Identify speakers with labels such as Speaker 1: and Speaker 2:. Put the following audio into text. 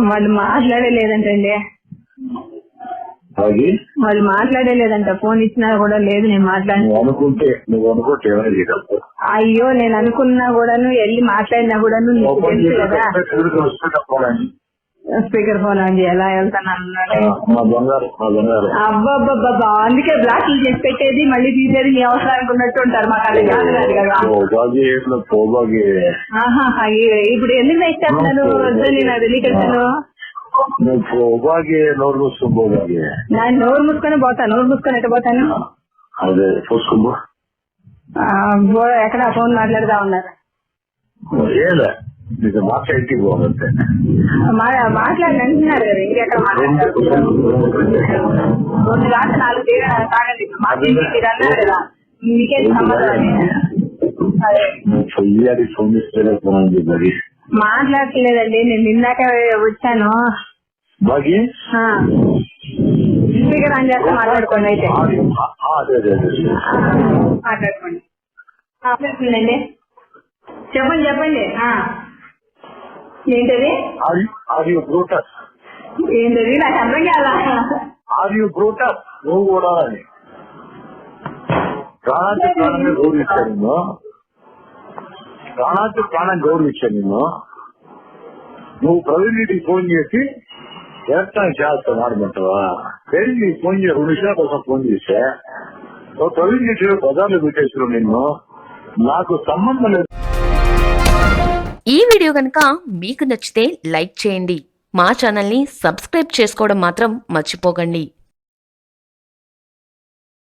Speaker 1: వాళ్ళు మాట్లాడలేదంటండి.
Speaker 2: అది
Speaker 1: వాళ్ళు మాట్లాడలేదంట. ఫోన్ ఇచ్చినా కూడా లేదు నేను మాట్లాడి.
Speaker 2: నువ్వు అనుకుంటే ఏమైనా చేయగలవు.
Speaker 1: అయ్యో నేను అనుకున్నా కూడాను వెళ్ళి మాట్లాడినా కూడాను నీకు తెలుసు కదా. స్పీకర్ ఫోన్ ఆన్ చేయాలా వెళ్తాను అన్నాడు. అబ్బాబ్బాబ్బా అందుకే బ్లాక్ చేసి పెట్టేది మళ్ళీ తీసేది నీ అవసరానికి ఉన్నట్టు ఉంటారు. మాకు అది కాదు కదా. ఇప్పుడు ఎందుకు ఇచ్చేస్తున్నాను నేను తెలియకను. నేను నోరు మూసుకొని పోతాను. నోరు మూసుకొని ఎట్ట పోతాను. ఎక్కడ ఫోన్ మాట్లాడుతా ఉన్నారు. మాట్లాడి అంటున్నారు కదా. ఇంకెక్కడ మాట్లాడారు. 2 రాత్రి 4 తాగండి అన్నారు కదా. మీకేం సంబంధం. మాట్లాడలేదండి. నేను నిన్నాక వచ్చాను. స్పీకర్ ఆన్ చేస్తే మాట్లాడుకోండి. అయితే మాట్లాడుకోండి. మాట్లాడుతుందండి. చెప్పండి చెప్పండి. ఏంటది ఏంటది నాకు అర్థం కాదా.
Speaker 2: నువ్వు కూడా ప్రాణానికి ప్రాణం గౌరవించాను నిన్ను. నువ్వు ప్రవీణ్ రెడ్డికి ఫోన్ చేసి ఎలక్ట్రానిక్ చేస్తాను ఆడమంటావా. ప్రవీణ్ రెడ్డికి ఫోన్ చేసి 2 నిమిషాల కోసం ఫోన్ చేస్తే నువ్వు ప్రవీణ్ రెడ్డి బజార్లో పెట్టేస్తున్నావు. నిన్ను నాకు సంబంధం లేదు.
Speaker 3: ఈ వీడియో కనుక మీకు నచ్చితే లైక్ చేయండి. మా ఛానల్ని సబ్స్క్రైబ్ చేసుకోవడం మాత్రం మర్చిపోకండి.